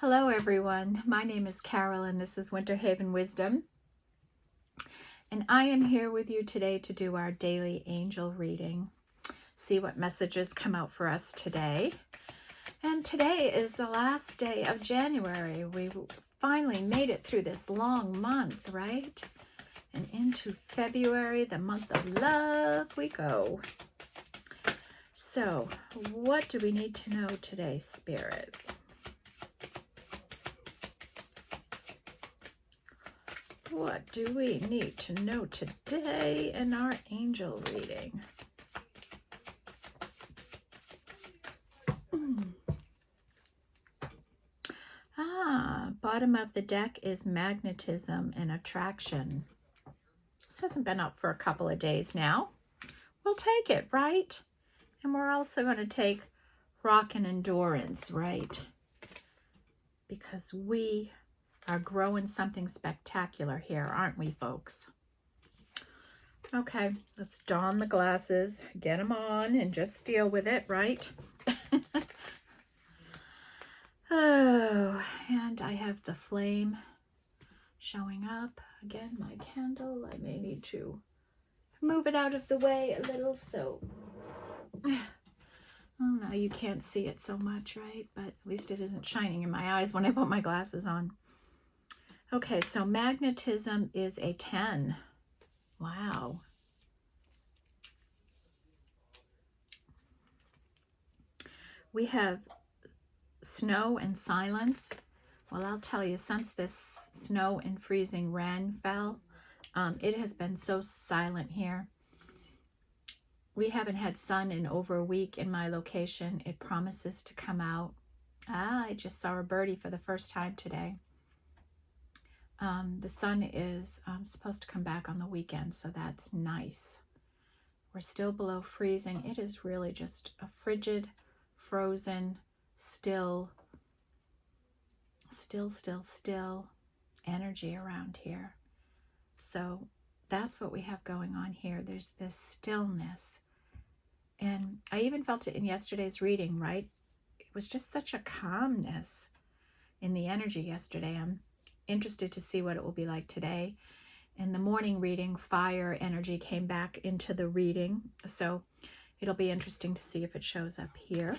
Hello everyone, my name is Carol and this is Winter Haven Wisdom, and I am here with you today to do our daily angel reading. See what messages come out for us today. And today is the last day of January. We finally made it through this long month, right? And into February, the month of love, we go. So, what do we need to know today, Spirit? What do we need to know today in our angel reading? Bottom of the deck is magnetism and attraction. This hasn't been up for a couple of days now. We'll take it, right? And we're also going to take rock and endurance, right? Because we are growing something spectacular here, aren't we, folks? Okay, let's don the glasses, get them on, and just deal with it, right? Oh, and I have the flame showing up. Again, my candle, I may need to move it out of the way a little, so... Oh, no, you can't see it so much, right? But at least it isn't shining in my eyes when I put my glasses on. Okay, so magnetism is a 10. Wow. We have snow and silence. Well, I'll tell you, since this snow and freezing rain fell, it has been so silent here. We haven't had sun in over a week in my location. It promises to come out. I just saw a birdie for the first time today. The sun is supposed to come back on the weekend, so that's nice. We're still below freezing. It is really just a frigid, frozen, still energy around here. So that's what we have going on here. There's this stillness. And I even felt it in yesterday's reading, right? It was just such a calmness in the energy yesterday. I'm interested to see what it will be like today. In the morning reading, fire energy came back into the reading. So it'll be interesting to see if it shows up here.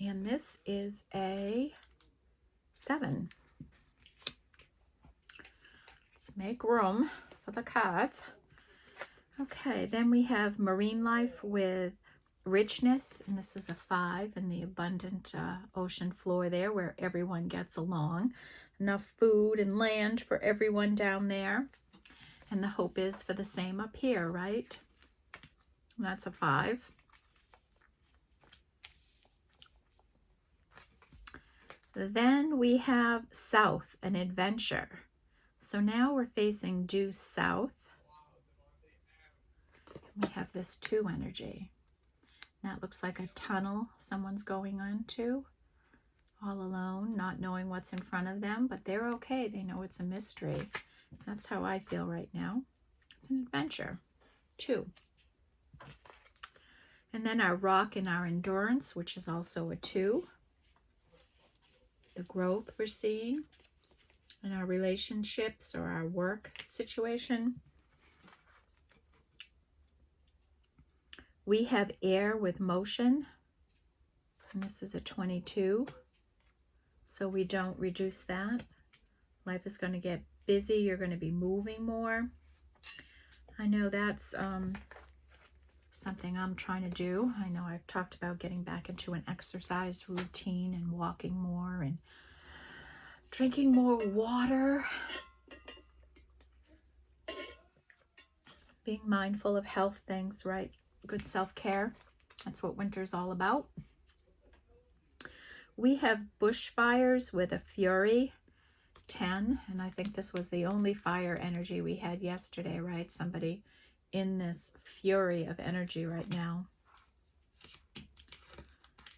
And this is a 7. Let's make room for the cards. Okay, then we have marine life with richness, and this is a 5, and the abundant ocean floor there where everyone gets along. Enough food and land for everyone down there. And the hope is for the same up here, right? And that's a 5. Then we have south, an adventure. So now we're facing due south. We have this 2 energy. That looks like a tunnel someone's going into, all alone, not knowing what's in front of them, but they're okay. They know it's a mystery. That's how I feel right now. It's an adventure. 2. And then our rock and our endurance, which is also a 2. The growth we're seeing in our relationships or our work situation. We have air with motion, and this is a 22, so we don't reduce that. Life is going to get busy. You're going to be moving more. I know that's something I'm trying to do. I know I've talked about getting back into an exercise routine and walking more and drinking more water. Being mindful of health things, right? Good self-care. That's what winter's all about. We have bushfires with a fury, 10, and I think this was the only fire energy we had yesterday, right? Somebody in this fury of energy right now.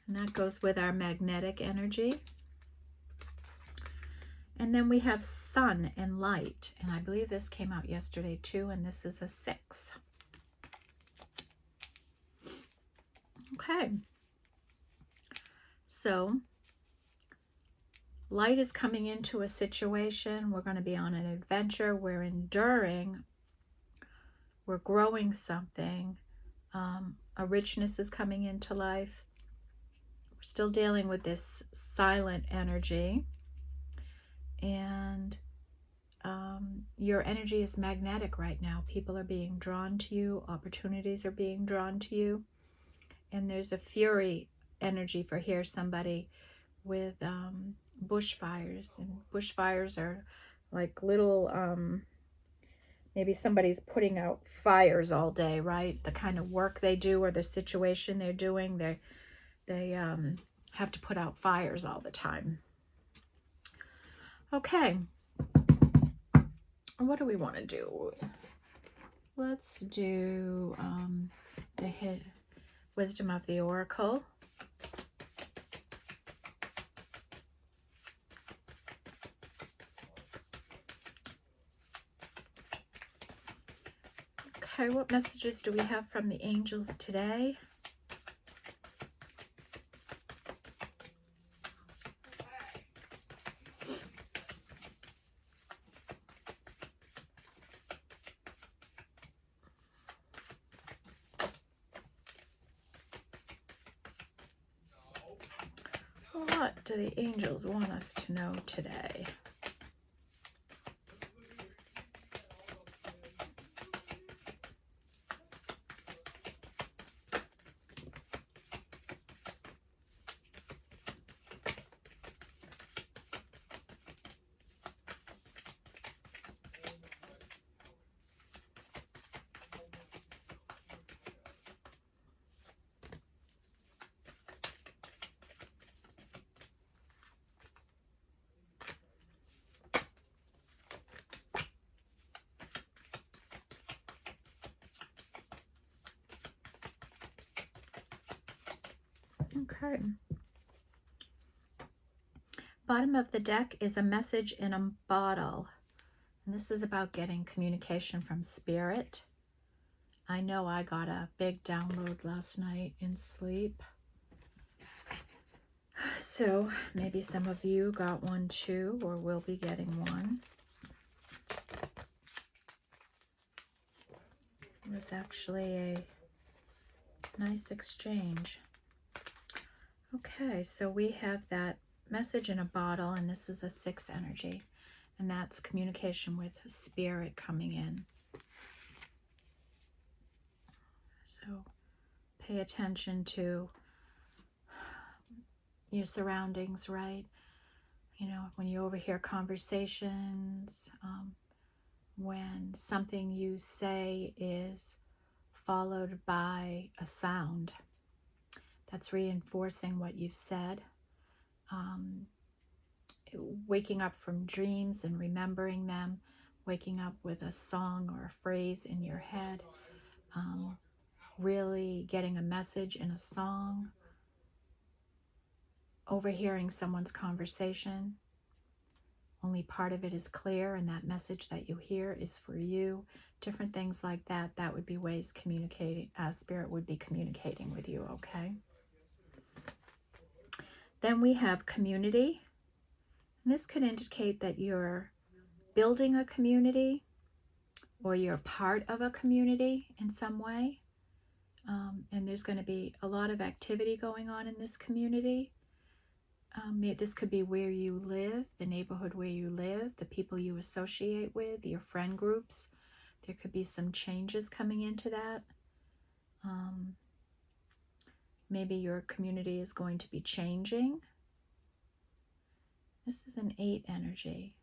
And that goes with our magnetic energy. And then we have sun and light, and I believe this came out yesterday too, and this is a 6. Okay, so light is coming into a situation. We're going to be on an adventure. We're enduring. We're growing something. A richness is coming into life. We're still dealing with this silent energy. And your energy is magnetic right now. People are being drawn to you. Opportunities are being drawn to you. And there's a fury energy for here, somebody with bushfires. And bushfires are like little, maybe somebody's putting out fires all day, right? The kind of work they do or the situation they're doing, they have to put out fires all the time. Okay. What do we want to do? Let's do the Wisdom of the Oracle. Okay, what messages do we have from the angels today? What do the angels want us to know today? Okay. Bottom of the deck is a message in a bottle. And this is about getting communication from spirit. I know I got a big download last night in sleep. So maybe some of you got one too, or will be getting one. It was actually a nice exchange. Okay, so we have that message in a bottle, and this is a 6 energy, and that's communication with spirit coming in. So pay attention to your surroundings, right? You know, when you overhear conversations, when something you say is followed by a sound, that's reinforcing what you've said. Waking up from dreams and remembering them, waking up with a song or a phrase in your head, really getting a message in a song, overhearing someone's conversation. Only part of it is clear, and that message that you hear is for you. Different things like that, that would be ways communicating, spirit would be communicating with you, okay? Then we have community. And this could indicate that you're building a community or you're part of a community in some way. And there's going to be a lot of activity going on in this community. This could be where you live, the neighborhood where you live, the people you associate with, your friend groups. There could be some changes coming into that. Maybe your community is going to be changing. This is an 8 energy.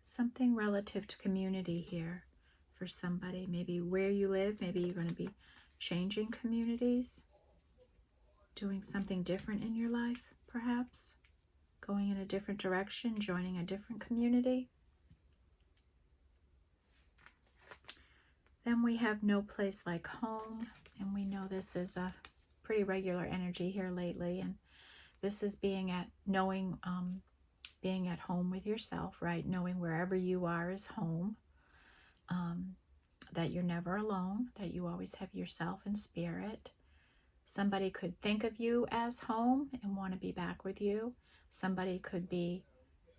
Something relative to community here for somebody. Maybe where you live, maybe you're going to be changing communities, doing something different in your life, perhaps. Going in a different direction, joining a different community. Then we have no place like home, and we know this is a pretty regular energy here lately, and this is being at home with yourself, right? Knowing wherever you are is home, that you're never alone, that you always have yourself and spirit. Somebody could think of you as home and want to be back with you. Somebody could be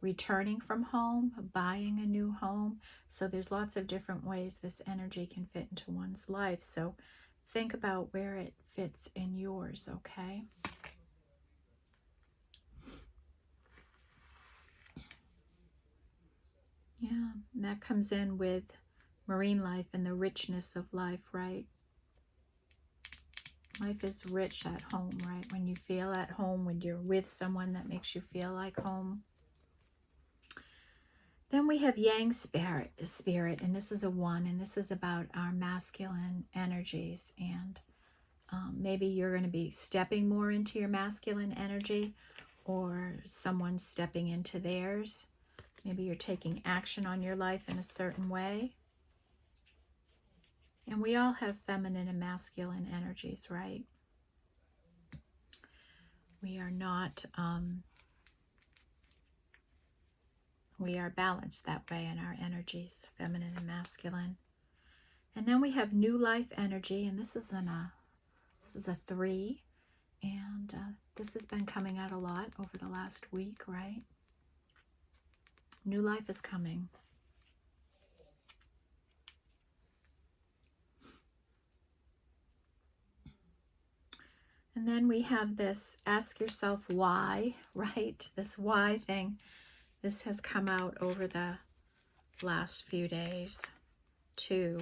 returning from home, buying a new home. So there's lots of different ways this energy can fit into one's life. So think about where it fits in yours, okay? Yeah, and that comes in with marine life and the richness of life, right? Life is rich at home, right? When you feel at home, when you're with someone that makes you feel like home. Then we have Yang spirit, and this is a 1, and this is about our masculine energies. And maybe you're going to be stepping more into your masculine energy, or someone's stepping into theirs. Maybe you're taking action on your life in a certain way. And we all have feminine and masculine energies, right? We are not, we are balanced that way in our energies, feminine and masculine. And then we have new life energy, and this is a 3, and this has been coming out a lot over the last week, right? New life is coming. And then we have this, ask yourself why, right? This why thing. This has come out over the last few days too.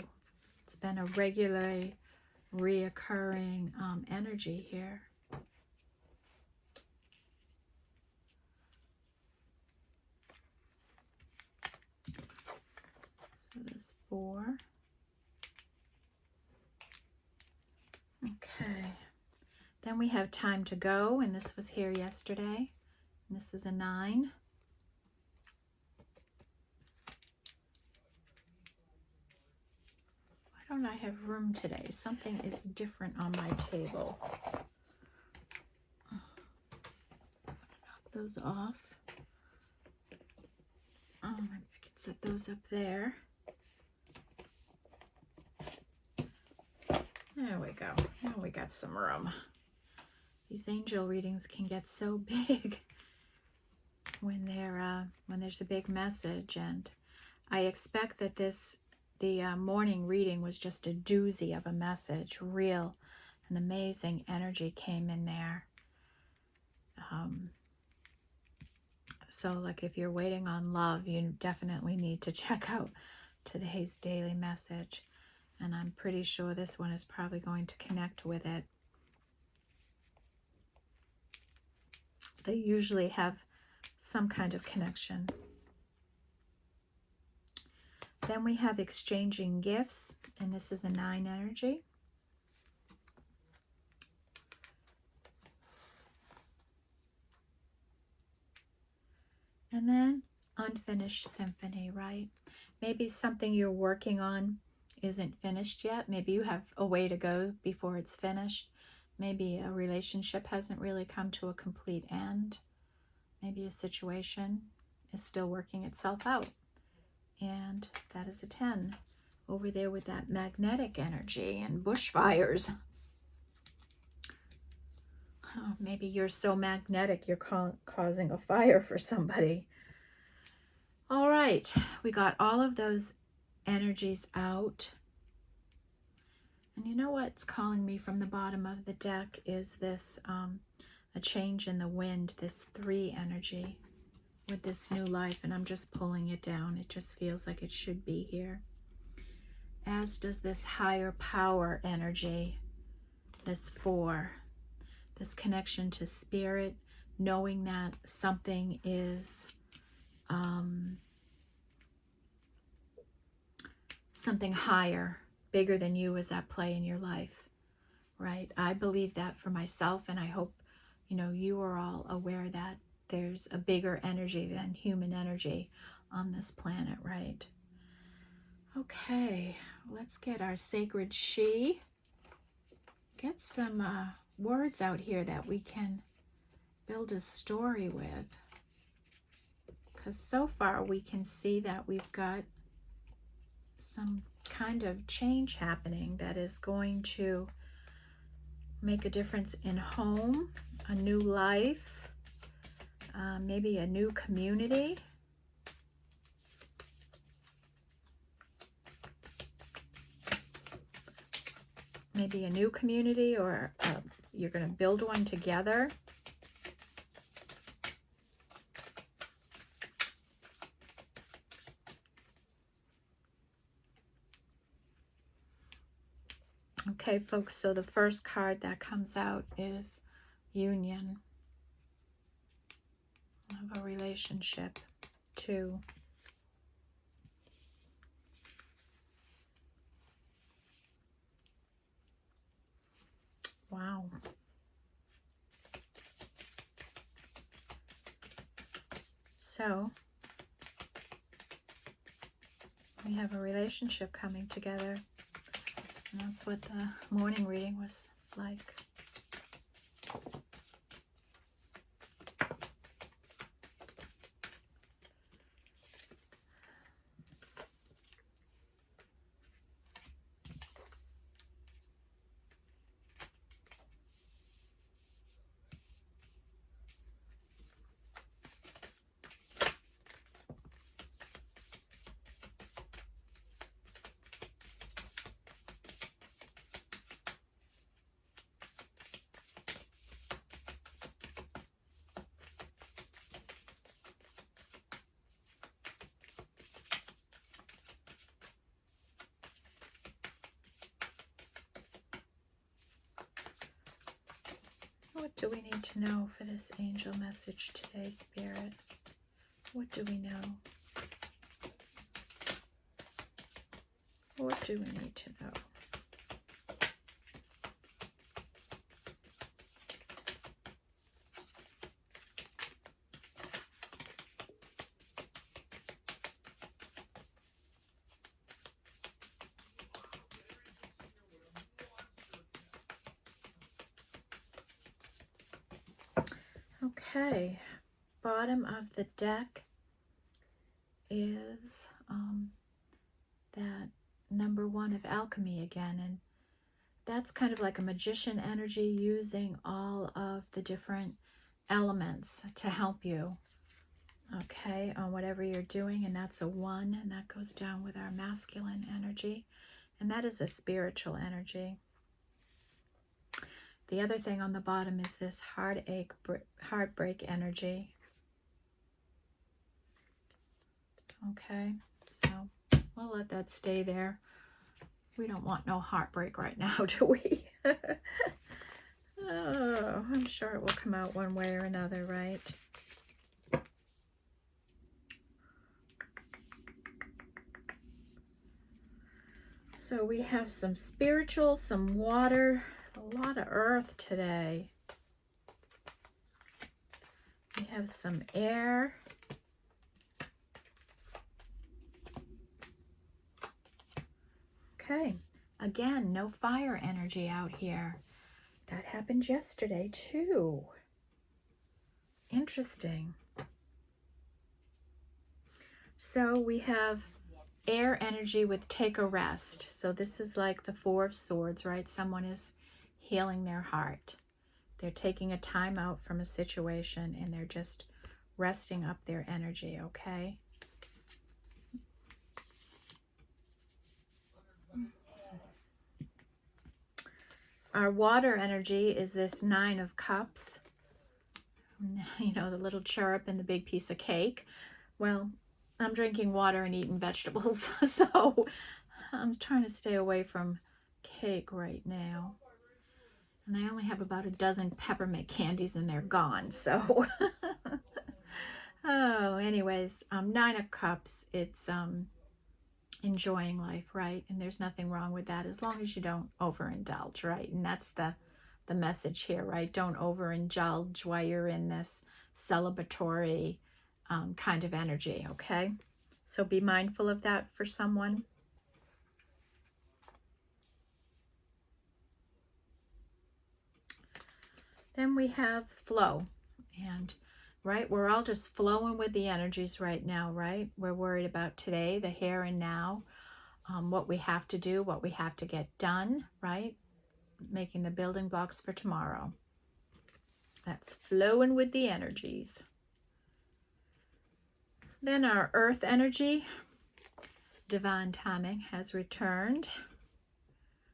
It's been a regularly reoccurring energy here. So there's 4. Okay. Then we have time to go, and this was here yesterday. And this is a 9. Why don't I have room today? Something is different on my table. Knock those off. Oh, maybe I can set those up there. There we go. Now we got some room. These angel readings can get so big when there's a big message, and I expect that the morning reading was just a doozy of a message. Real and amazing energy came in there. So like if you're waiting on love, you definitely need to check out today's daily message, and I'm pretty sure this one is probably going to connect with it. They usually have some kind of connection. Then we have exchanging gifts, and this is a 9 energy. And then unfinished symphony, right? Maybe something you're working on isn't finished yet. Maybe you have a way to go before it's finished. Maybe a relationship hasn't really come to a complete end. Maybe a situation is still working itself out. And that is a 10. Over there with that magnetic energy and bushfires. Oh, maybe you're so magnetic you're causing a fire for somebody. All right, we got all of those energies out. And you know what's calling me from the bottom of the deck is this, a change in the wind, this 3 energy with this new life, and I'm just pulling it down. It just feels like it should be here. As does this higher power energy, this 4, this connection to spirit, knowing that something is something higher, bigger than you is at play in your life, right? I believe that for myself, and I hope you are all aware that there's a bigger energy than human energy on this planet, right? Okay, let's get our sacred she. Get some words out here that we can build a story with. Because so far we can see that we've got some kind of change happening that is going to make a difference in home, a new life, maybe a new community. Maybe a new community, or you're going to build one together. Okay, folks, so the first card that comes out is union of a relationship. 2. Wow. So we have a relationship coming together. And that's what the morning reading was like. What do we need to know for this angel message today, Spirit? What do we know? What do we need to know? Okay, bottom of the deck is that number 1 of alchemy again, and that's kind of like a magician energy, using all of the different elements to help you, okay, on whatever you're doing. And that's a 1, and that goes down with our masculine energy, and that is a spiritual energy. The other thing on the bottom is this heartbreak energy. Okay, so we'll let that stay there. We don't want no heartbreak right now, do we? Oh, I'm sure it will come out one way or another, right? So we have some spiritual, some water, a lot of earth today. We have some air. Okay, again, no fire energy out here. That happened yesterday too. Interesting. So we have air energy with take a rest. So this is like the 4 of Swords, right? Someone is healing their heart. They're taking a time out from a situation and they're just resting up their energy, okay? Our water energy is this 9 of Cups. You know, the little cherub and the big piece of cake. Well, I'm drinking water and eating vegetables, so I'm trying to stay away from cake right now. And I only have about a dozen peppermint candies and they're gone, so. Oh, anyways, 9 of Cups, it's enjoying life, right? And there's nothing wrong with that as long as you don't overindulge, right? And that's the message here, right? Don't overindulge while you're in this celebratory kind of energy, okay? So be mindful of that for someone. Then we have flow, and right, we're all just flowing with the energies right now, right? We're worried about today, the here and now, what we have to do, what we have to get done, right? making the building blocks for tomorrow. That's flowing with the energies. Then our earth energy, divine timing, has returned.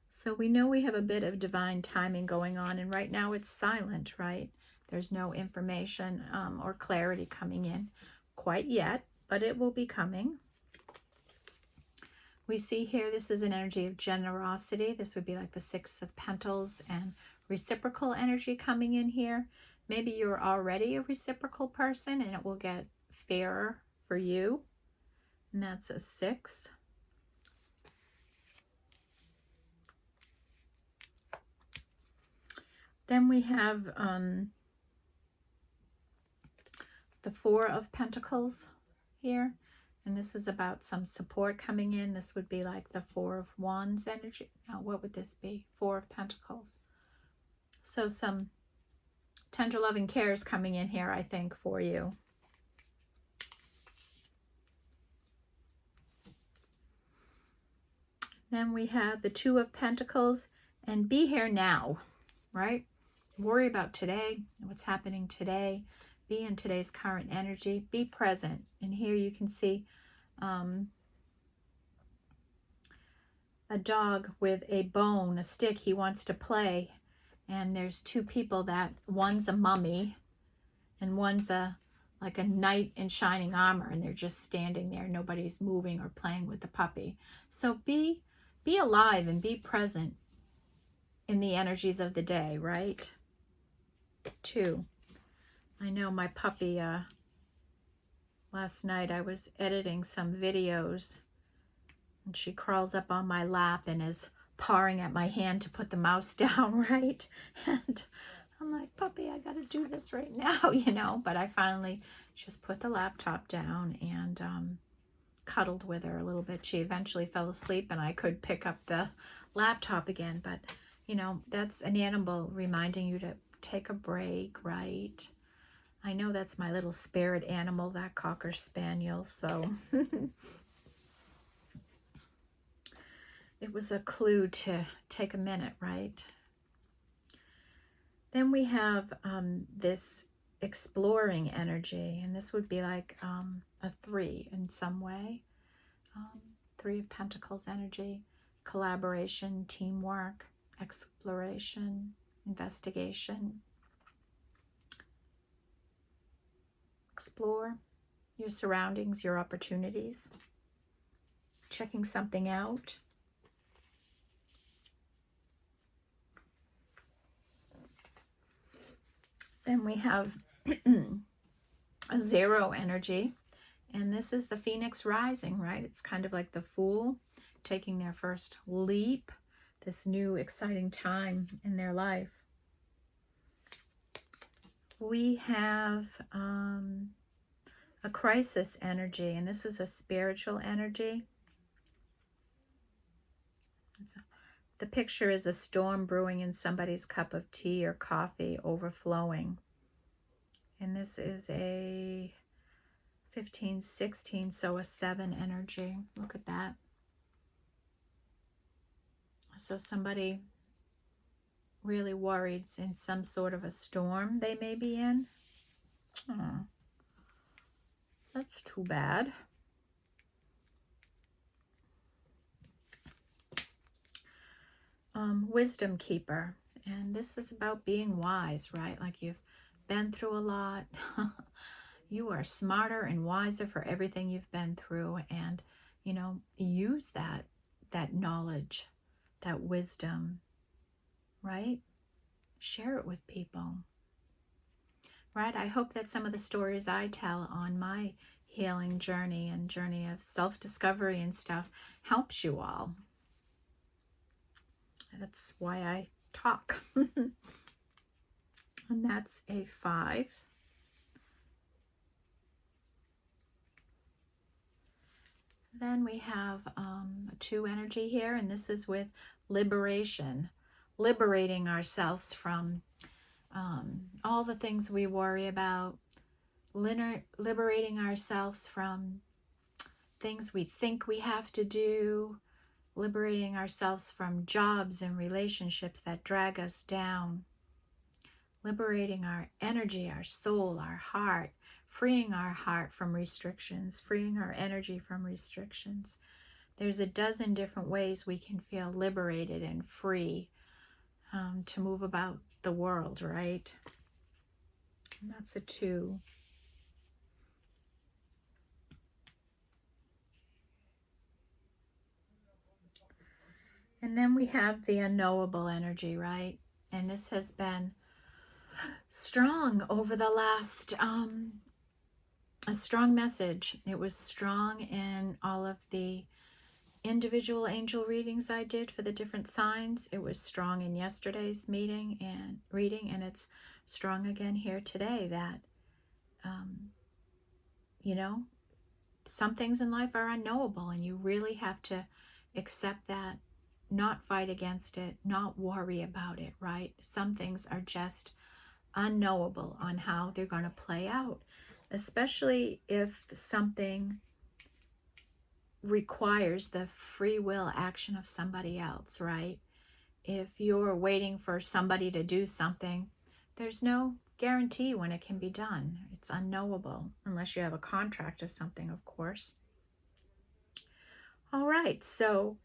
So we know we have a bit of divine timing going on, and right now it's silent, right? There's no information or clarity coming in quite yet, but it will be coming. We see here, this is an energy of generosity. This would be like the Six of Pentacles and reciprocal energy coming in here. Maybe you're already a reciprocal person and it will get fairer for you. And that's a 6. Then we have the Four of Pentacles here. And this is about some support coming in. This would be like the Four of Wands energy. Now, what would this be? Four of Pentacles. So some tender loving care is coming in here, I think, for you. Then we have the Two of Pentacles and be here now, right? Worry about today, what's happening today. Be in today's current energy. Be present. And here you can see a dog with a bone, a stick. He wants to play. And there's two people that one's a mummy and one's like a knight in shining armor, and they're just standing there. Nobody's moving or playing with the puppy. So be alive and be present in the energies of the day, right? 2. I know my puppy, last night I was editing some videos and she crawls up on my lap and is pawing at my hand to put the mouse down, right? And I'm like, puppy, I gotta do this right now, you know? But I finally just put the laptop down and cuddled with her a little bit. She eventually fell asleep and I could pick up the laptop again. But, you know, that's an animal reminding you to take a break, right? I know that's my little spirit animal, that Cocker Spaniel, so it was a clue to take a minute, right? Then we have this exploring energy, and this would be like a 3 in some way. 3 of Pentacles energy, collaboration, teamwork, exploration, investigation. Explore your surroundings, your opportunities, checking something out. Then we have a 0 energy, and this is the Phoenix rising, right? It's kind of like the Fool taking their first leap, this new exciting time in their life. We have a crisis energy, and this is a spiritual energy. The picture is a storm brewing in somebody's cup of tea or coffee overflowing. And this is a 15, 16, so a 7 energy. Look at that. So somebody really worried in some sort of a storm they may be in. Oh, that's too bad. Wisdom keeper, and this is about being wise, right? Like you've been through a lot. You are smarter and wiser for everything you've been through, and you know, use that knowledge, that wisdom, right? Share it with people, right? I hope that some of the stories I tell on my healing journey and journey of self-discovery and stuff helps you all. That's why I talk. And that's a 5. Then we have a 2 energy here, and this is with liberation. Liberating ourselves from all the things we worry about. Liberating ourselves from things we think we have to do. liberating ourselves from jobs and relationships that drag us down, liberating our energy, our soul, our heart, freeing our heart from restrictions, freeing our energy from restrictions. There's a dozen different ways we can feel liberated and free to move about the world, right? And that's a 2. And then we have the unknowable energy, right? And this has been strong over the last, a strong message. It was strong in all of the individual angel readings I did for the different signs. It was strong in yesterday's meeting and reading, and it's strong again here today that, you know, some things in life are unknowable, and you really have to accept that, not fight against it, not worry about it, right? Some things are just unknowable on how they're going to play out, especially if something requires the free will action of somebody else, right? If you're waiting for somebody to do something, there's no guarantee when it can be done. It's unknowable, unless you have a contract of something, of course. All right, so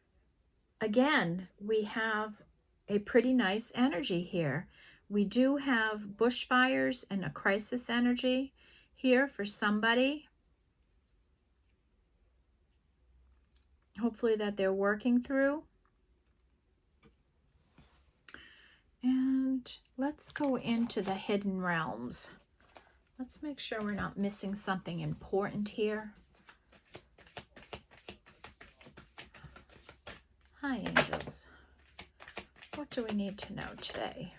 again, we have a pretty nice energy here. We do have bushfires and a crisis energy here for somebody. Hopefully that they're working through. And let's go into the hidden realms. Let's make sure we're not missing something important here. Hi, angels. What do we need to know today?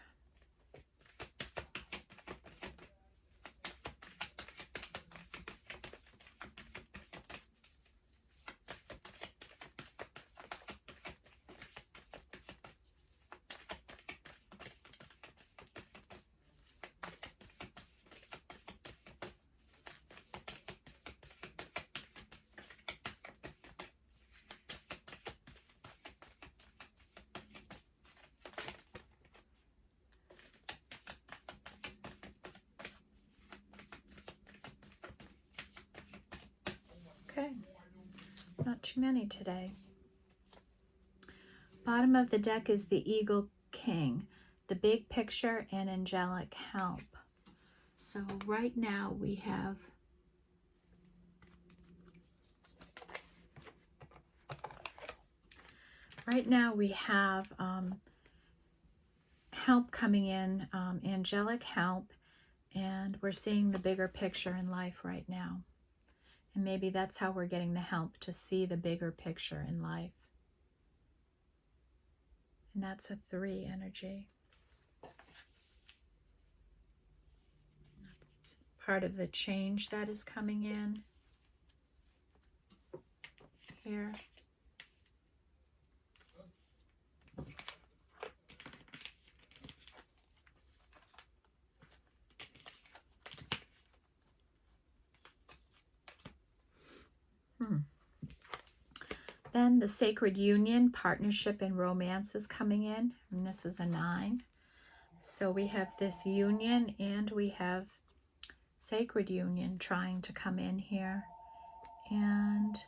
Okay, not too many today. Bottom of the deck is the Eagle King, the big picture and angelic help. So right now we have help coming in, angelic help, and we're seeing the bigger picture in life right now. And maybe that's how we're getting the help, to see the bigger picture in life. And that's a 3 energy. It's part of the change that is coming in here. Then the sacred union, partnership, and romance is coming in, and this is a 9. So we have this union and we have sacred union trying to come in here. And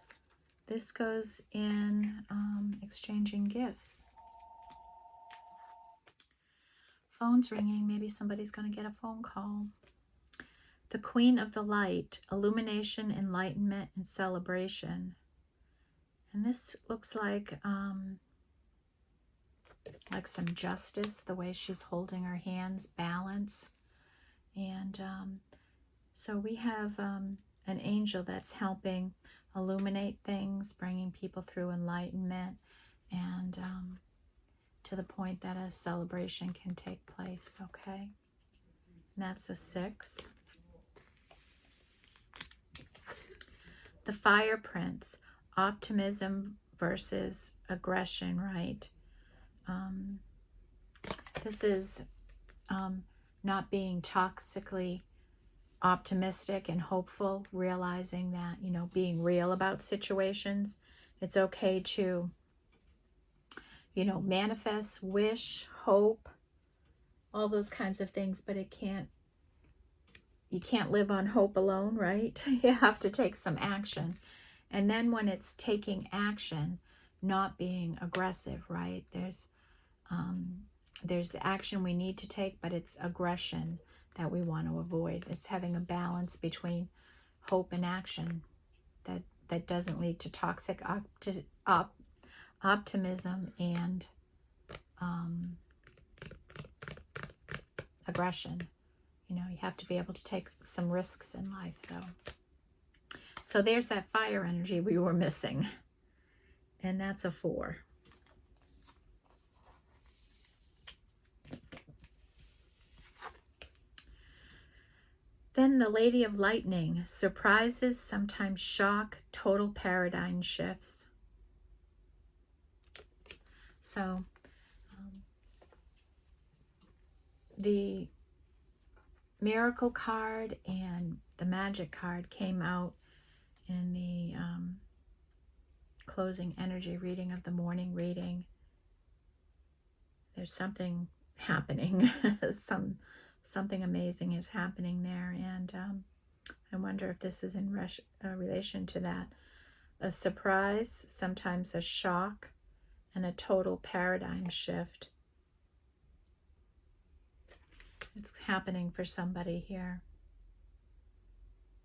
this goes in exchanging gifts. Phone's ringing. Maybe somebody's going to get a phone call. The Queen of the Light, illumination, enlightenment, and celebration. And this looks like some justice, the way she's holding her hands, balance. And so we have an angel that's helping illuminate things, bringing people through enlightenment, and to the point that a celebration can take place, okay? And that's a 6. The Fire Prince, optimism versus aggression, right? This is not being toxically optimistic and hopeful, realizing that, being real about situations. It's okay to you know, manifest, wish, hope, all those kinds of things, but you can't live on hope alone, right? You have to take some action. And then when it's taking action, not being aggressive, right? There's the action we need to take, but it's aggression that we want to avoid. It's having a balance between hope and action that doesn't lead to toxic optimism and aggression. You know, you have to be able to take some risks in life, though. So there's that fire energy we were missing. And that's a 4. Then the Lady of Lightning, surprises, sometimes shock, total paradigm shifts. So the Miracle card and the Magic card came out in the closing energy reading of the morning reading. There's something happening. Something amazing is happening there, and I wonder if this is in relation to that. A surprise, sometimes a shock, and a total paradigm shift. It's happening for somebody here.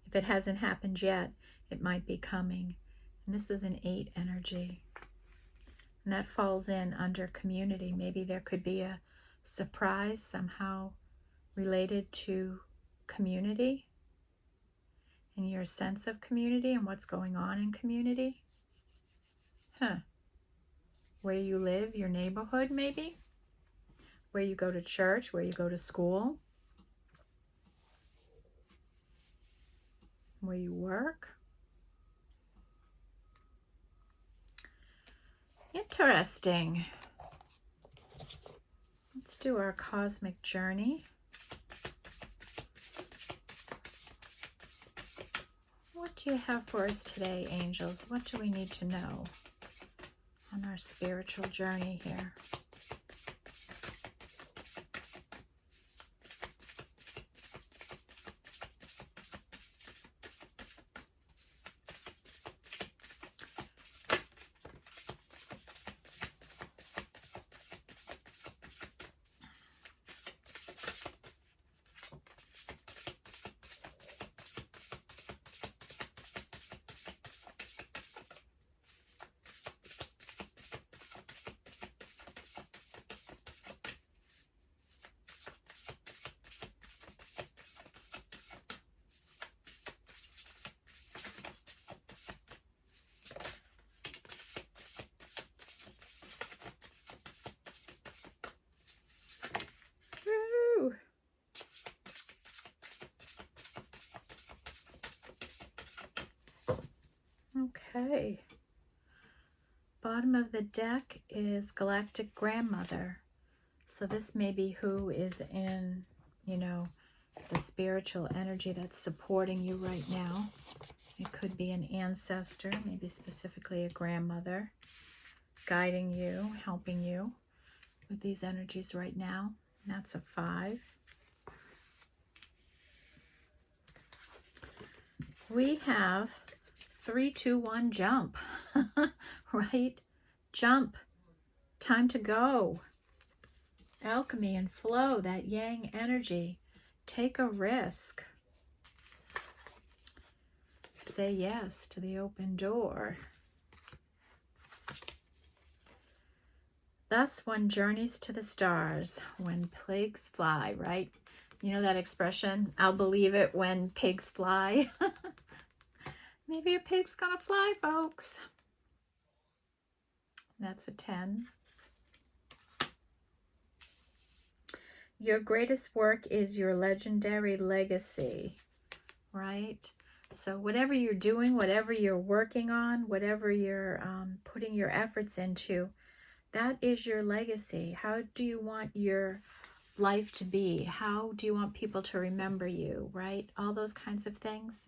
If it hasn't happened yet, it might be coming. And this is an 8 energy. And that falls in under community. Maybe there could be a surprise somehow related to community and your sense of community and what's going on in community. Where you live, your neighborhood maybe, where you go to church, where you go to school, where you work. Interesting. Let's do our cosmic journey. What do you have for us today, angels? What do we need to know on our spiritual journey here? Okay. Bottom of the deck is Galactic Grandmother. So this may be who is in, you know, the spiritual energy that's supporting you right now. It could be an ancestor, maybe specifically a grandmother, guiding you, helping you with these energies right now. And that's a 5. We have 3, 2, 1, jump, right? Jump. Time to go. Alchemy and flow, that yang energy. Take a risk. Say yes to the open door. Thus one journeys to the stars when pigs fly, right? You know that expression, I'll believe it when pigs fly. Maybe a pig's gonna fly, folks. That's a 10. Your greatest work is your legendary legacy, right? So whatever you're doing, whatever you're working on, whatever you're putting your efforts into, that is your legacy. How do you want your life to be? How do you want people to remember you, right? All those kinds of things.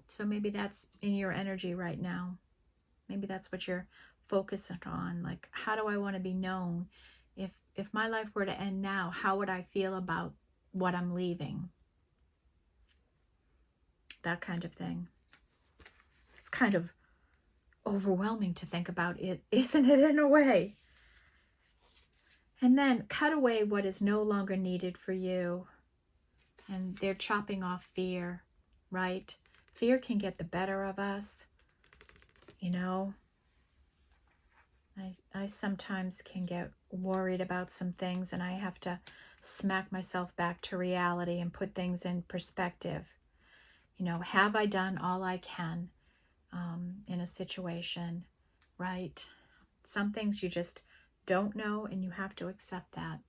So maybe that's in your energy right now. Maybe that's what you're focused on. Like, how do I want to be known? If my life were to end now, how would I feel about what I'm leaving? That kind of thing. It's kind of overwhelming to think about it, isn't it, in a way? And then cut away what is no longer needed for you. And they're chopping off fear, right? Fear can get the better of us. You know, I sometimes can get worried about some things, and I have to smack myself back to reality and put things in perspective. You know, have I done all I can in a situation, right? Some things you just don't know, and you have to accept that.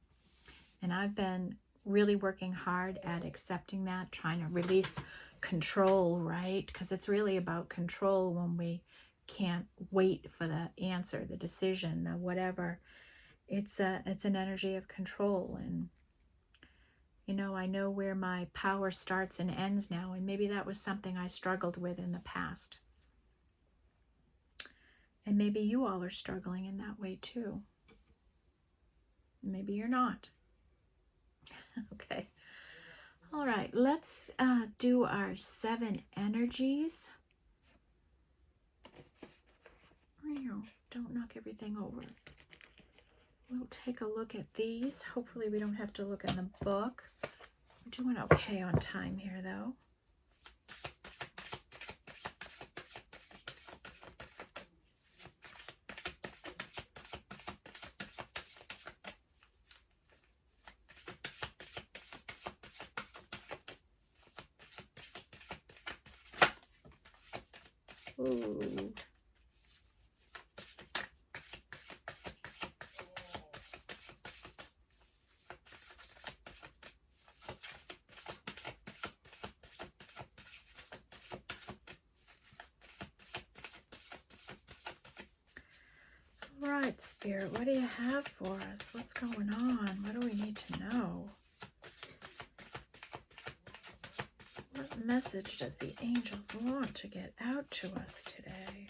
And I've been really working hard at accepting that, trying to release control, right? Because it's really about control when we can't wait for the answer, the decision, the whatever. It's an energy of control. And you know, I know where my power starts and ends now, and maybe that was something I struggled with in the past. And maybe you all are struggling in that way too. Maybe you're not. Okay. All right, let's do our 7 energies. Don't knock everything over. We'll take a look at these. Hopefully we don't have to look in the book. We're doing okay on time here, though. Ooh. All right, Spirit, what do you have for us? What's going on? What do we need to know? What message does the angels want to get out to us today?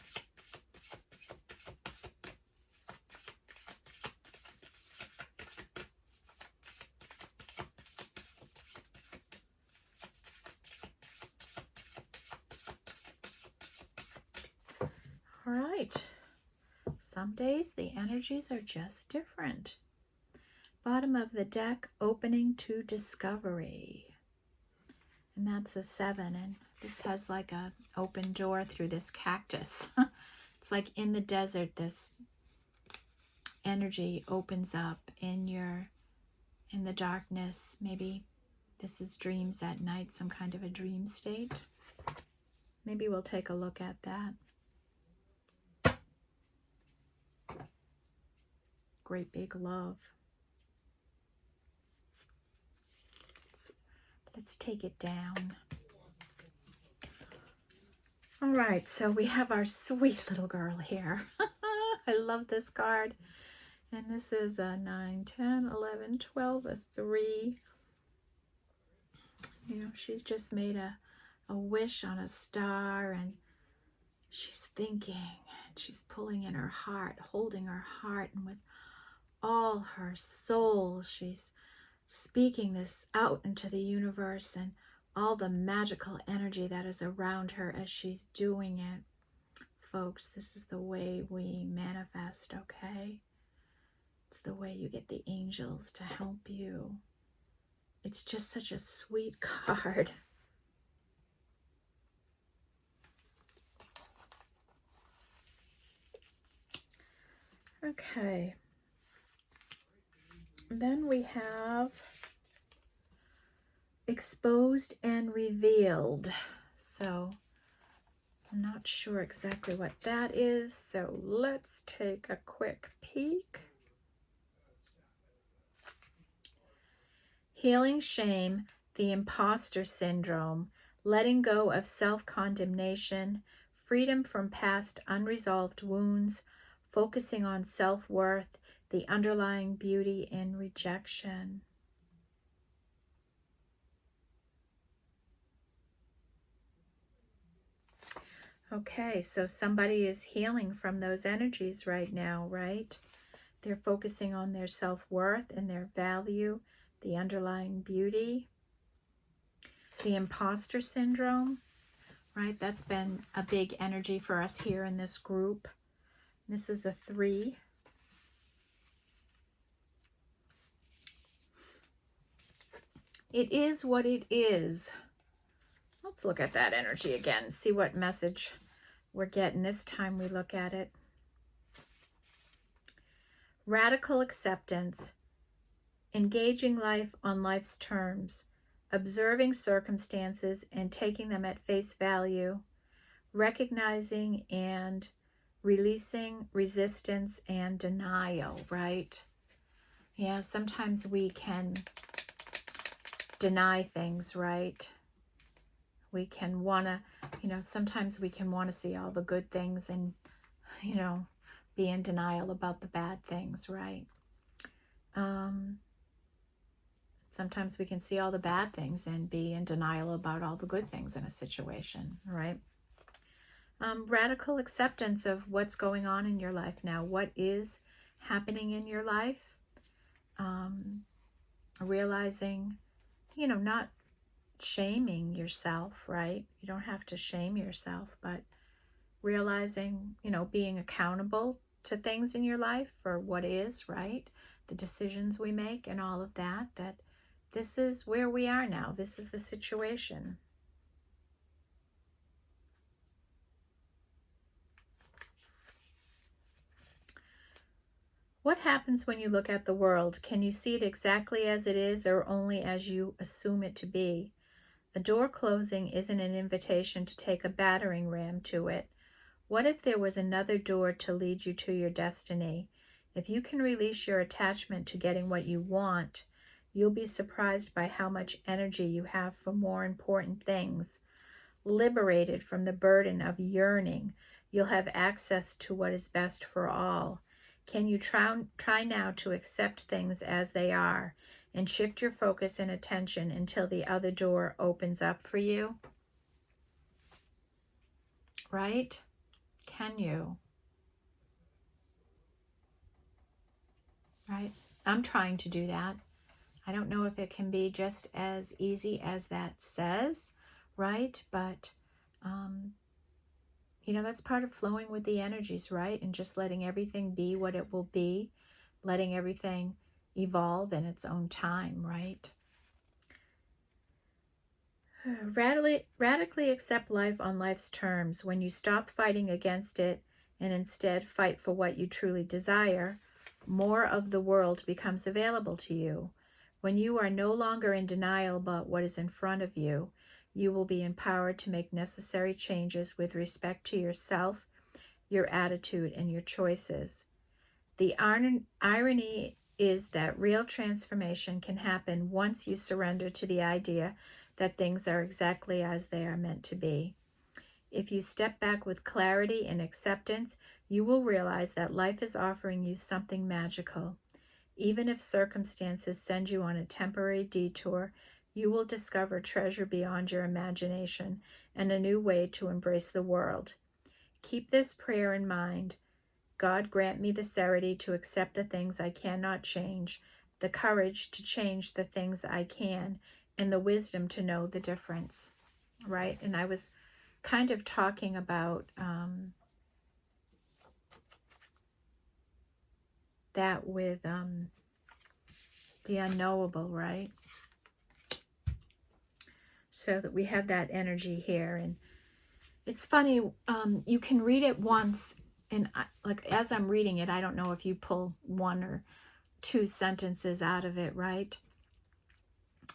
All right. Some days the energies are just different. Bottom of the deck, opening to discovery. And that's a 7. And this has like a open door through this cactus. It's like in the desert, this energy opens up in the darkness. Maybe this is dreams at night, some kind of a dream state. Maybe we'll take a look at that. Great big love. Let's take it down. All right, so we have our sweet little girl here. I love this card. And this is a 9, 10, 11, 12, a 3. You know, she's just made a wish on a star, and she's thinking, and she's pulling in her heart, holding her heart, and with all her soul, she's speaking this out into the universe and all the magical energy that is around her as she's doing it. Folks, this is the way we manifest, okay? It's the way you get the angels to help you. It's just such a sweet card. Okay. Then we have exposed and revealed. So I'm not sure exactly what that is. So let's take a quick peek. Healing shame, the imposter syndrome, letting go of self-condemnation, freedom from past unresolved wounds, focusing on self-worth, the underlying beauty in rejection. Okay, so somebody is healing from those energies right now, right? They're focusing on their self-worth and their value, the underlying beauty, the imposter syndrome, right? That's been a big energy for us here in this group. This is a 3. It is what it is. Let's look at that energy again, see what message we're getting this time we look at it. Radical acceptance, engaging life on life's terms, observing circumstances and taking them at face value, recognizing and releasing resistance and denial, right? Yeah, sometimes we can deny things, right? We can want to, sometimes we can want to see all the good things and, be in denial about the bad things, right? Sometimes we can see all the bad things and be in denial about all the good things in a situation, right? Radical acceptance of what's going on in your life now. What is happening in your life? Realizing, not shaming yourself, right? You don't have to shame yourself, but realizing, being accountable to things in your life for what is, right? The decisions we make and all of that, that this is where we are now. This is the situation. What happens when you look at the world? Can you see it exactly as it is or only as you assume it to be? A door closing isn't an invitation to take a battering ram to it. What if there was another door to lead you to your destiny? If you can release your attachment to getting what you want, you'll be surprised by how much energy you have for more important things. Liberated from the burden of yearning, you'll have access to what is best for all. Can you try now to accept things as they are and shift your focus and attention until the other door opens up for you? Right? Can you? Right? I'm trying to do that. I don't know if it can be just as easy as that says, right? But, that's part of flowing with the energies, right? And just letting everything be what it will be, letting everything evolve in its own time, right? Radically accept life on life's terms. When you stop fighting against it and instead fight for what you truly desire, more of the world becomes available to you. When you are no longer in denial about what is in front of you, you will be empowered to make necessary changes with respect to yourself, your attitude, and your choices. The irony is that real transformation can happen once you surrender to the idea that things are exactly as they are meant to be. If you step back with clarity and acceptance, you will realize that life is offering you something magical. Even if circumstances send you on a temporary detour, you will discover treasure beyond your imagination and a new way to embrace the world. Keep this prayer in mind. God, grant me the serenity to accept the things I cannot change, the courage to change the things I can, and the wisdom to know the difference, right? And I was kind of talking about that with the unknowable, right? So that we have that energy here. And it's funny, you can read it once, and as I'm reading it, I don't know if you pull 1 or 2 sentences out of it, right?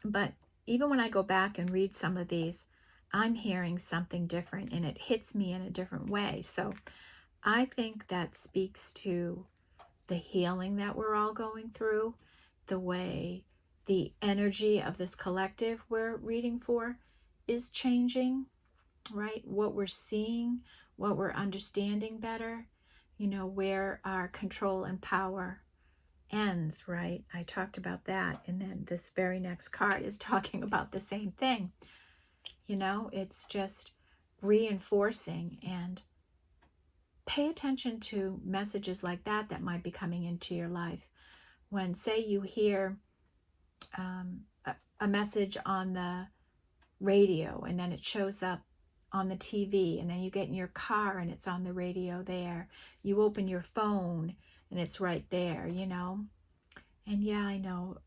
But even when I go back and read some of these, I'm hearing something different and it hits me in a different way. So I think that speaks to the healing that we're all going through, the way the energy of this collective we're reading for is changing, right? What we're seeing, what we're understanding better, where our control and power ends, right? I talked about that. And then this very next card is talking about the same thing. It's just reinforcing. And pay attention to messages like that that might be coming into your life. When, say, you hear a message on the radio and then it shows up on the TV, and then you get in your car and it's on the radio there. You open your phone and it's right there, you know. And yeah, I know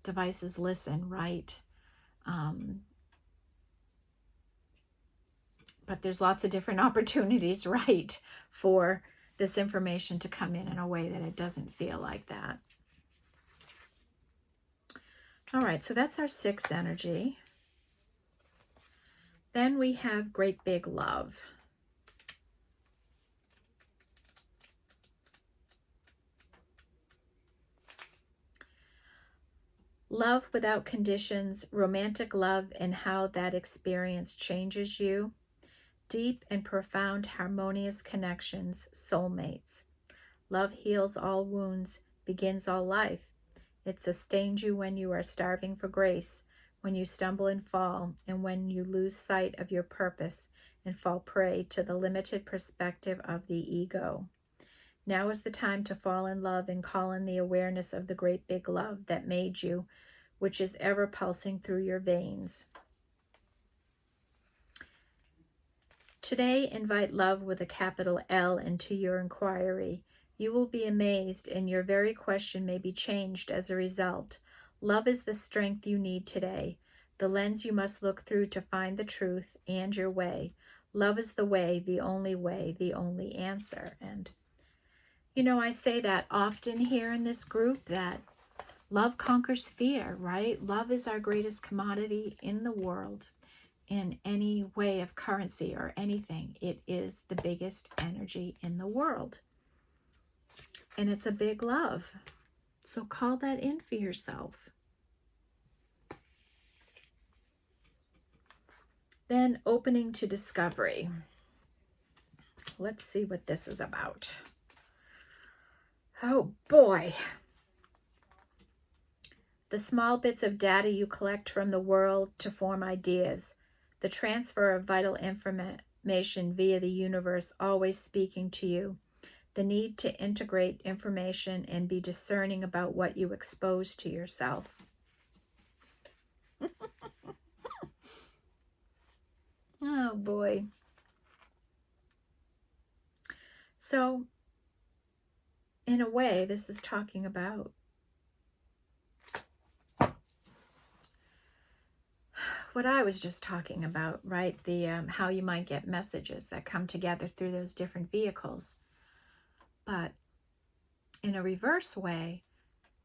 devices listen, right? But there's lots of different opportunities, right, for this information to come in a way that it doesn't feel like that. All right, so that's our 6th energy. Then we have great big love. Love without conditions, romantic love, and how that experience changes you. Deep and profound harmonious connections, soulmates. Love heals all wounds, begins all life. It sustains you when you are starving for grace, when you stumble and fall, and when you lose sight of your purpose and fall prey to the limited perspective of the ego. Now is the time to fall in love and call in the awareness of the great big love that made you, which is ever pulsing through your veins. Today, invite love with a capital L into your inquiry. You will be amazed, and your very question may be changed as a result. Love is the strength you need today, the lens you must look through to find the truth and your way. Love is the way, the only answer. And, you know, I say that often here in this group, that love conquers fear, right? Love is our greatest commodity in the world. In any way of currency or anything, it is the biggest energy in the world. And it's a big love. So call that in for yourself. Then opening to discovery. Let's see what this is about. Oh boy. The small bits of data you collect from the world to form ideas. The transfer of vital information via the universe always speaking to you. The need to integrate information and be discerning about what you expose to yourself. Oh boy. So, in a way, this is talking about what I was just talking about, right? The how you might get messages that come together through those different vehicles. But in a reverse way,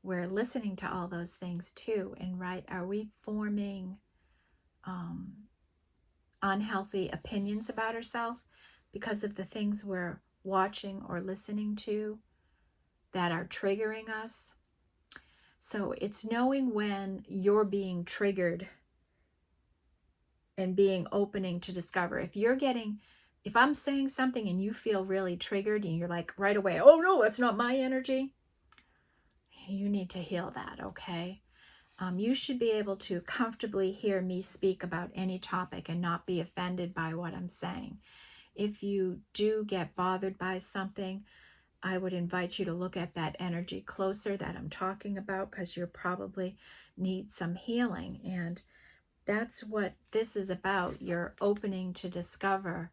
we're listening to all those things too. And right, are we forming unhealthy opinions about ourselves because of the things we're watching or listening to that are triggering us? So it's knowing when you're being triggered and being opening to discover. If I'm saying something and you feel really triggered and you're like right away, oh no, that's not my energy, you need to heal that, okay? You should be able to comfortably hear me speak about any topic and not be offended by what I'm saying. If you do get bothered by something, I would invite you to look at that energy closer that I'm talking about, because you probably need some healing. And that's what this is about. You're opening to discover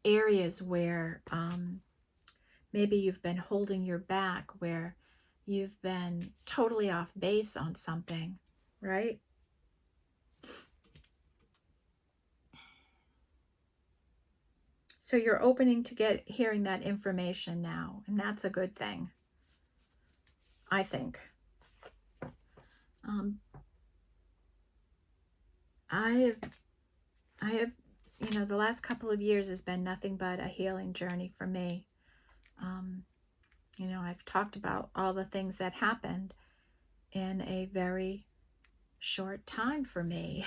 areas where maybe you've been holding your back, where you've been totally off base on something, right? So you're opening to hearing that information now, and that's a good thing, I think. I have, you know, the last couple of years has been nothing but a healing journey for me. You know, I've talked about all the things that happened in a very short time for me.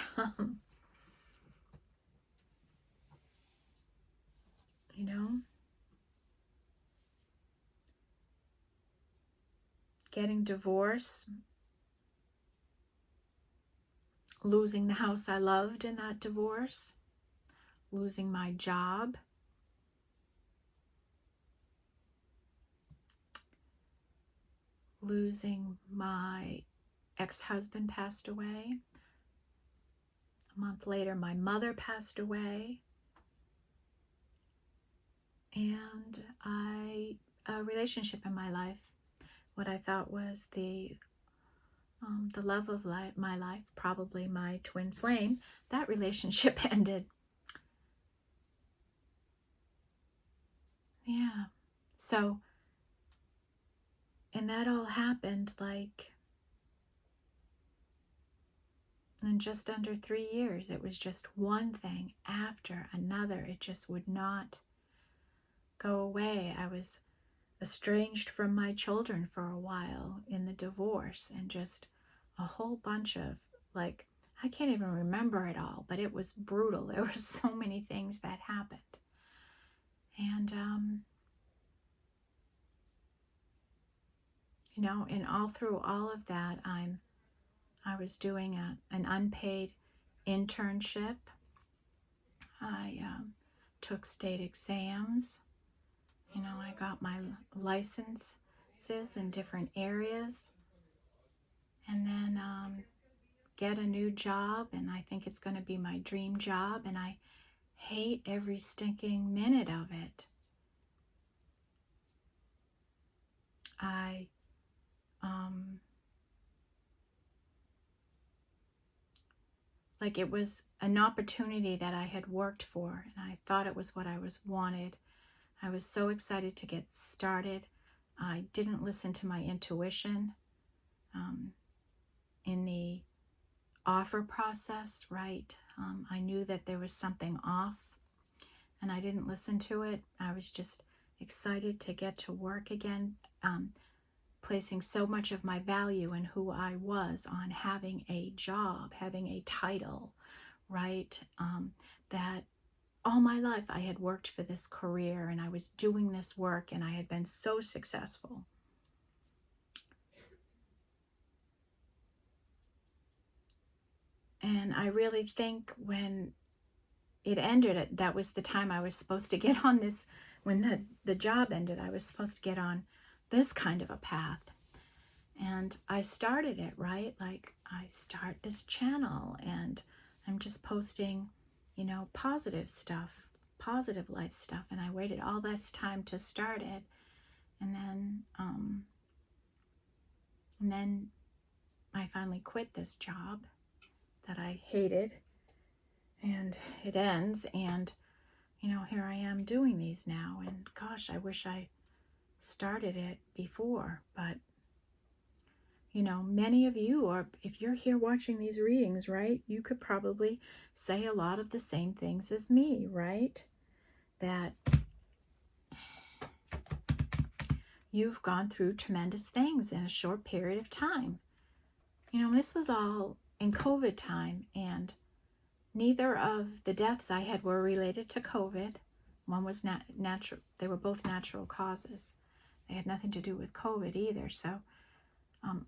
You know, getting divorced, losing the house I loved in that divorce, losing my job, losing my ex-husband passed away. A month later, my mother passed away. And a relationship in my life, what I thought was the love of my life, probably my twin flame, that relationship ended. Yeah. So, and that all happened like in just under 3 years. It was just one thing after another. It just would not go away. I was estranged from my children for a while in the divorce, and just a whole bunch of, like, I can't even remember it all, but it was brutal. There were so many things that happened. And, you know, and all through all of that, I was doing an unpaid internship. I took state exams. You know, I got my licenses in different areas. And then get a new job, and I think it's going to be my dream job, and I hate every stinking minute of it. I like, it was an opportunity that I had worked for, and I thought it was what I was wanted. I was so excited to get started. I didn't listen to my intuition in the offer process, right? I knew that there was something off, and I didn't listen to it. I was just excited to get to work again, placing so much of my value in who I was on having a job, having a title, right? That all my life I had worked for this career, and I was doing this work, and I had been so successful. And I really think when it ended, that was the time I was supposed to get on this. When the job ended, I was supposed to get on this kind of a path. And I started it, right? Like, I start this channel, and I'm just posting, you know, positive stuff, positive life stuff. And I waited all this time to start it. And then I finally quit this job that I hated, and it ends, and, you know, here I am doing these now. And gosh, I wish I started it before. But, you know, many of you, or if you're here watching these readings, right, you could probably say a lot of the same things as me, right? That you've gone through tremendous things in a short period of time. You know, this was all in COVID time, and neither of the deaths I had were related to COVID. One was natural. They were both natural causes. They had nothing to do with COVID either. So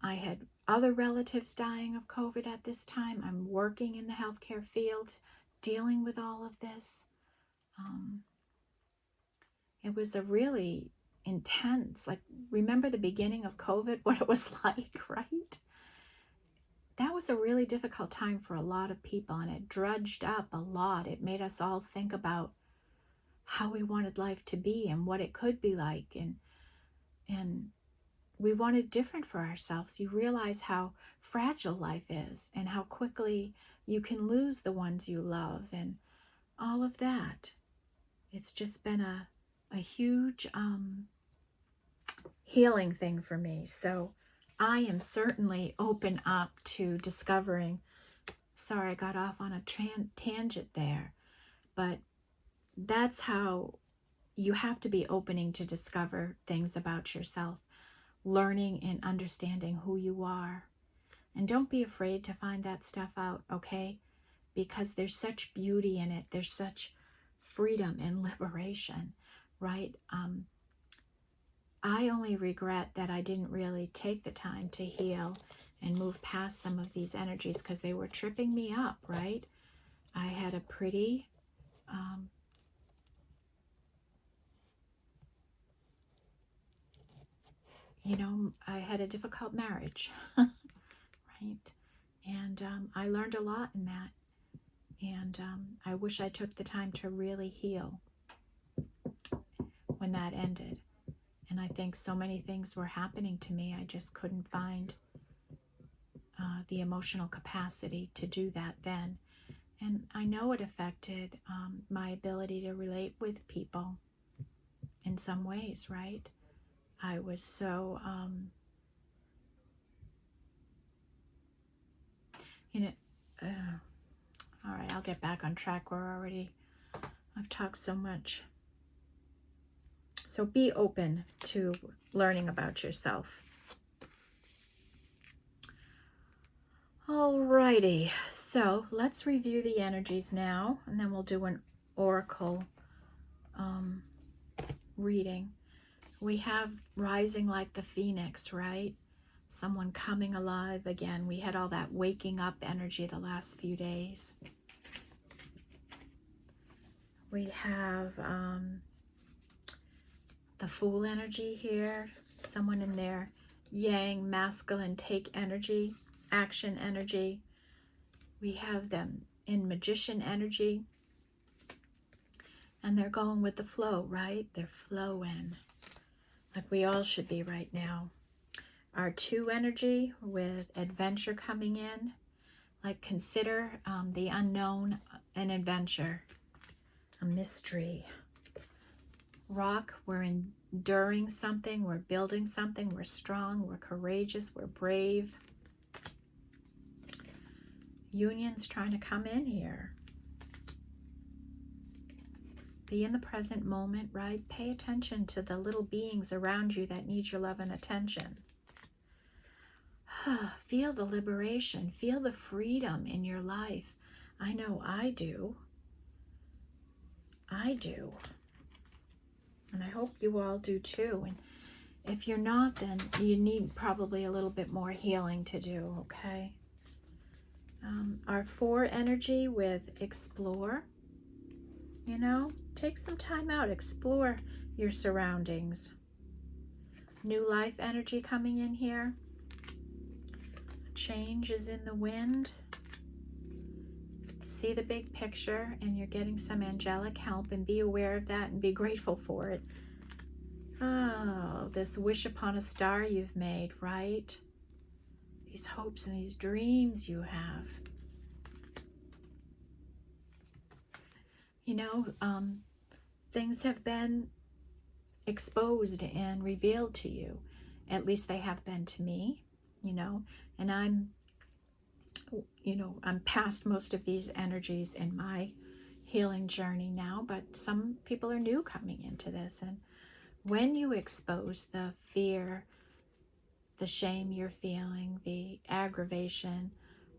I had other relatives dying of COVID at this time. I'm working in the healthcare field, dealing with all of this. It was a really intense, like, remember the beginning of COVID, what it was like, right? That was a really difficult time for a lot of people, and it drudged up a lot. It made us all think about how we wanted life to be and what it could be like, and we wanted different for ourselves. You realize how fragile life is, and how quickly you can lose the ones you love, and all of that. It's just been a huge healing thing for me. So I am certainly open up to discovering. Sorry, I got off on a tangent there, but that's how you have to be opening to discover things about yourself, learning and understanding who you are. And don't be afraid to find that stuff out, okay? Because there's such beauty in it. There's such freedom and liberation, right? I only regret that I didn't really take the time to heal and move past some of these energies, because they were tripping me up, right? I had a pretty you know, I had a difficult marriage, right? And I learned a lot in that. And I wish I took the time to really heal when that ended. And I think so many things were happening to me, I just couldn't find the emotional capacity to do that then. And I know it affected my ability to relate with people in some ways, right? I was so, all right, I'll get back on track. I've talked so much. So be open to learning about yourself. Alrighty, so let's review the energies now, and then we'll do an oracle reading. We have rising like the phoenix, right? Someone coming alive again. We had all that waking up energy the last few days. We have the Fool energy here. Someone in their yang, masculine, take energy, action energy. We have them in Magician energy. And they're going with the flow, right? They're flowing. Like we all should be right now. Our 2 energy with adventure coming in. Like consider the unknown an adventure, a mystery. Rock, we're enduring something, we're building something, we're strong, we're courageous, we're brave. Union's trying to come in here. Be in the present moment, right? Pay attention to the little beings around you that need your love and attention. Feel the liberation. Feel the freedom in your life. I know I do. I do. And I hope you all do too. And if you're not, then you need probably a little bit more healing to do, okay? Our 4 energy with explore. You know, take some time out. Explore your surroundings. New life energy coming in here. Change is in the wind. See the big picture, and you're getting some angelic help, and be aware of that and be grateful for it. Oh, this wish upon a star you've made, right? These hopes and these dreams you have. You know, things have been exposed and revealed to you. At least they have been to me, you know, and I'm past most of these energies in my healing journey now, but some people are new coming into this. And when you expose the fear, the shame you're feeling, the aggravation,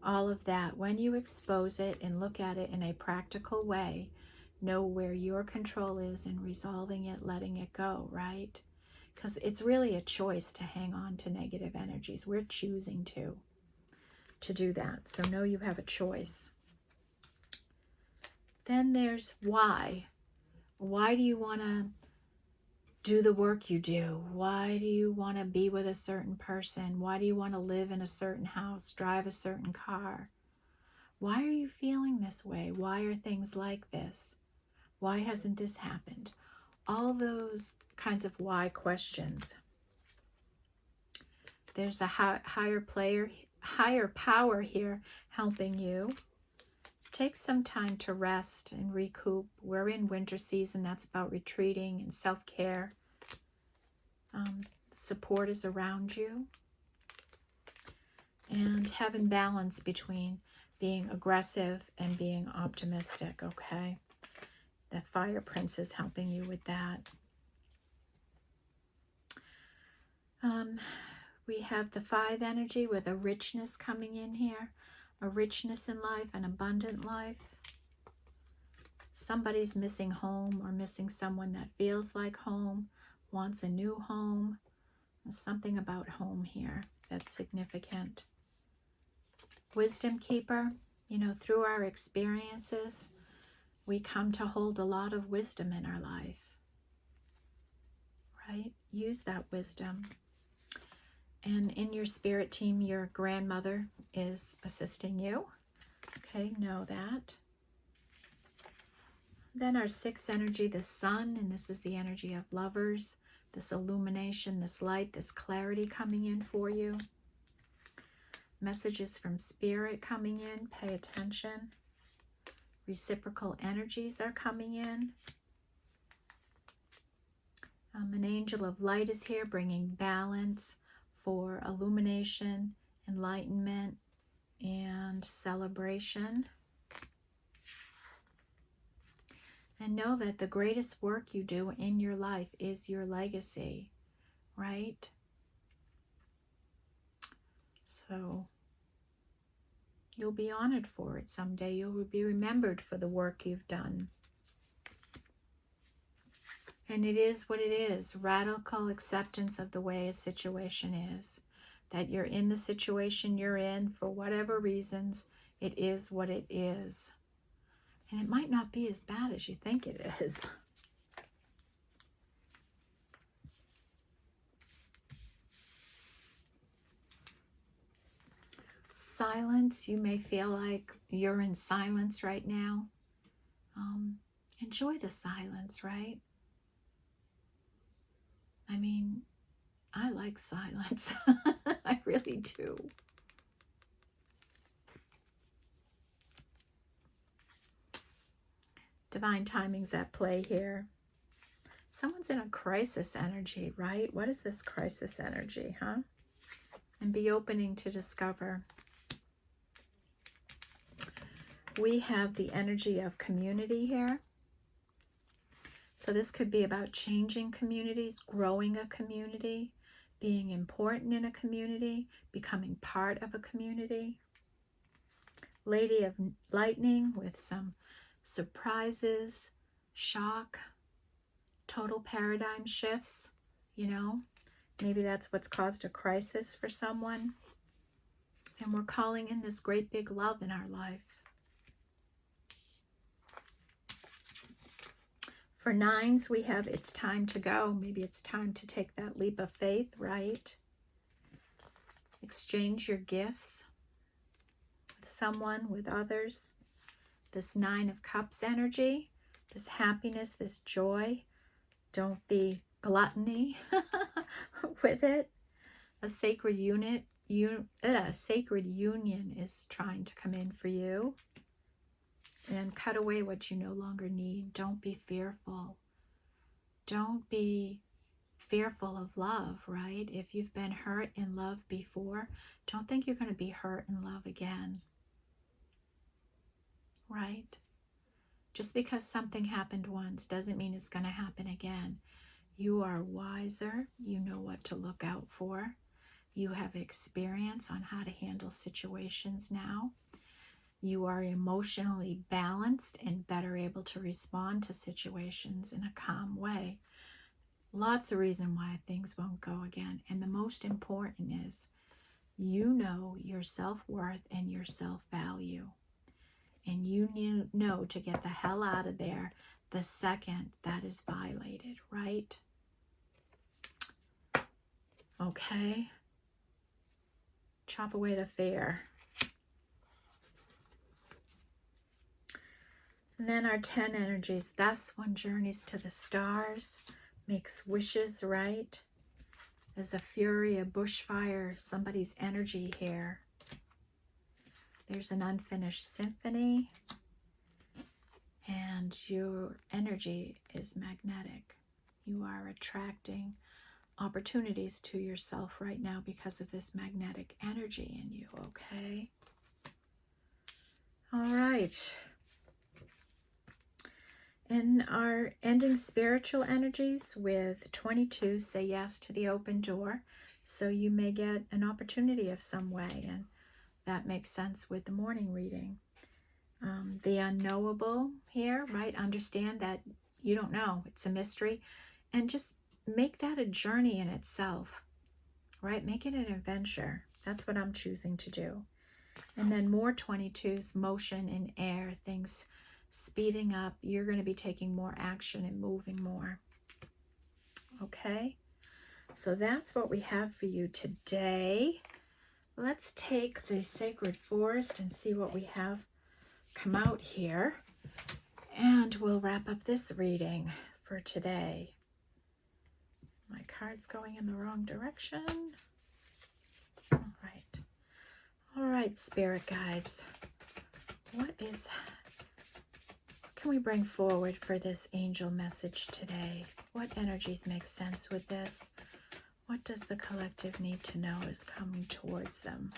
all of that, when you expose it and look at it in a practical way, know where your control is in resolving it, letting it go, right? Because it's really a choice to hang on to negative energies. We're choosing to do that. So know you have a choice. Then there's why. Why do you want to do the work you do? Why do you want to be with a certain person? Why do you want to live in a certain house, drive a certain car? Why are you feeling this way? Why are things like this? Why hasn't this happened? All those kinds of why questions. There's a higher power here helping you. Take some time to rest and recoup. We're in winter season. That's about retreating and self-care. Support is around you. And having balance between being aggressive and being optimistic, okay? The Fire Prince is helping you with that. We have the 5 energy with a richness coming in here. A richness in life, an abundant life. Somebody's missing home or missing someone that feels like home, wants a new home. There's something about home here that's significant. Wisdom keeper, you know, through our experiences, we come to hold a lot of wisdom in our life, right? Use that wisdom. And in your spirit team, your grandmother is assisting you. Okay, know that. Then our sixth energy, the sun, and this is the energy of lovers, this illumination, this light, this clarity coming in for you. Messages from spirit coming in, pay attention. Reciprocal energies are coming in. An angel of light is here bringing balance for illumination, enlightenment, and celebration. And know that the greatest work you do in your life is your legacy, right? So you'll be honored for it someday. You'll be remembered for the work you've done. And it is what it is. Radical acceptance of the way a situation is. That you're in the situation you're in for whatever reasons. It is what it is. And it might not be as bad as you think it is. Silence. You may feel like you're in silence right now. Enjoy the silence, right? I mean, I like silence. I really do. Divine timing's at play here. Someone's in a crisis energy, right? What is this crisis energy, huh? And be opening to discover. We have the energy of community here. So this could be about changing communities, growing a community, being important in a community, becoming part of a community. Lady of Lightning with some surprises, shock, total paradigm shifts, you know. Maybe that's what's caused a crisis for someone. And we're calling in this great big love in our life. For nines, we have it's time to go. Maybe it's time to take that leap of faith, right? Exchange your gifts with someone, with others. This Nine of Cups energy, this happiness, this joy. Don't be gluttony with it. A sacred sacred union is trying to come in for you. And cut away what you no longer need. Don't be fearful. Don't be fearful of love, right? If you've been hurt in love before, don't think you're going to be hurt in love again. Right? Just because something happened once doesn't mean it's going to happen again. You are wiser. You know what to look out for. You have experience on how to handle situations now. You are emotionally balanced and better able to respond to situations in a calm way. Lots of reason why things won't go again. And the most important is you know your self-worth and your self-value. And you know to get the hell out of there the second that is violated, right? Okay. Chop away the fear. And then our 10 energies. Thus one journeys to the stars, makes wishes, right? There's a fury, a bushfire, somebody's energy here. There's an unfinished symphony. And your energy is magnetic. You are attracting opportunities to yourself right now because of this magnetic energy in you, okay? All right. In our ending spiritual energies with 22, say yes to the open door. So you may get an opportunity of some way, and that makes sense with the morning reading. The unknowable here, right? Understand that you don't know. It's a mystery. And just make that a journey in itself, right? Make it an adventure. That's what I'm choosing to do. And then more 22s, motion in air, things speeding up. You're going to be taking more action and moving more. Okay? So that's what we have for you today. Let's take the sacred forest and see what we have come out here. And we'll wrap up this reading for today. My card's going in the wrong direction. All right, spirit guides. What can we bring forward for this angel message today? What energies make sense with this? What does the collective need to know is coming towards them?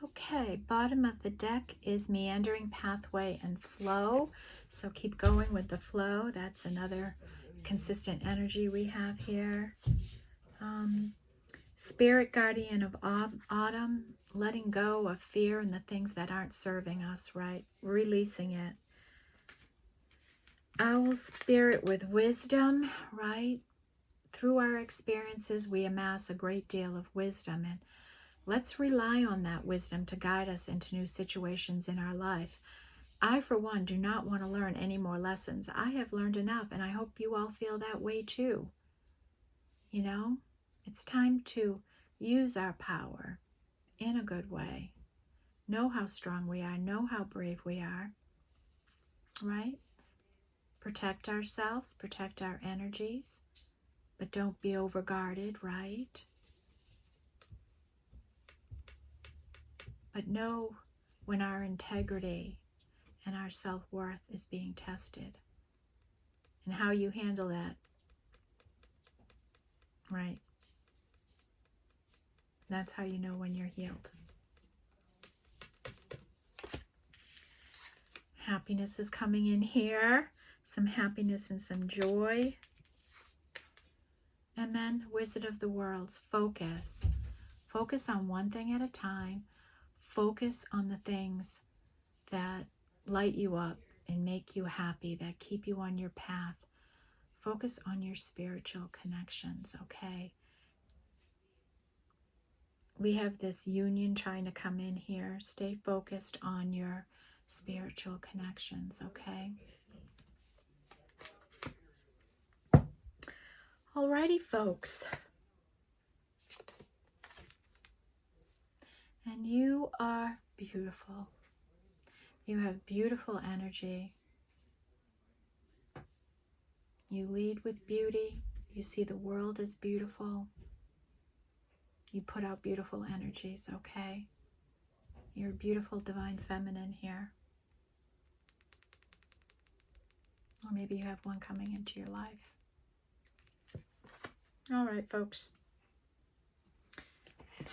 Okay, bottom of the deck is meandering pathway and flow. So keep going with the flow. That's another consistent energy we have here. Spirit guardian of autumn, letting go of fear and the things that aren't serving us, right? Releasing it. Owl spirit with wisdom, right? Through our experiences, we amass a great deal of wisdom, and let's rely on that wisdom to guide us into new situations in our life. I, for one, do not want to learn any more lessons. I have learned enough, and I hope you all feel that way too. You know, it's time to use our power in a good way. Know how strong we are. Know how brave we are. Right? Protect ourselves. Protect our energies. But don't be overguarded, right? But know when our integrity and our self-worth is being tested. And how you handle that. Right? That's how you know when you're healed. Happiness is coming in here. Some happiness and some joy. And then Wizard of the Worlds, focus. Focus on one thing at a time. Focus on the things that light you up and make you happy, that keep you on your path. Focus on your spiritual connections, okay? We have this union trying to come in here. Stay focused on your spiritual connections, okay? Alrighty, folks. And you are beautiful. You have beautiful energy. You lead with beauty. You see the world as beautiful. You put out beautiful energies, okay? You're a beautiful divine feminine here. Or maybe you have one coming into your life. All right, folks.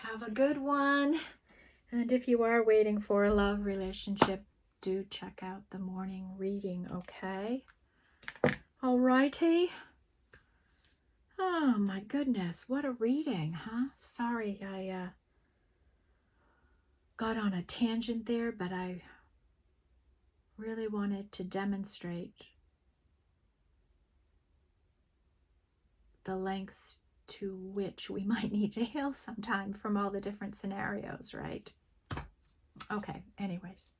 Have a good one. And if you are waiting for a love relationship, do check out the morning reading, okay? All righty. Oh, my goodness. What a reading, huh? Sorry, I got on a tangent there, but I really wanted to demonstrate the lengths to which we might need to heal sometime from all the different scenarios, right? Okay, anyways.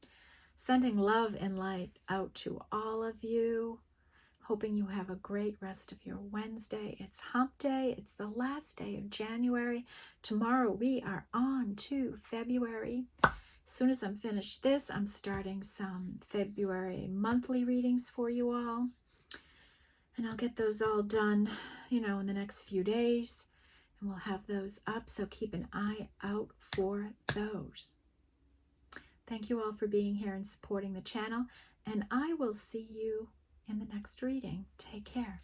Sending love and light out to all of you. Hoping you have a great rest of your Wednesday. It's hump day. It's the last day of January. Tomorrow we are on to February. As soon as I'm finished this, I'm starting some February monthly readings for you all. And I'll get those all done, in the next few days. And we'll have those up, so keep an eye out for those. Thank you all for being here and supporting the channel. And I will see you in the next reading. Take care.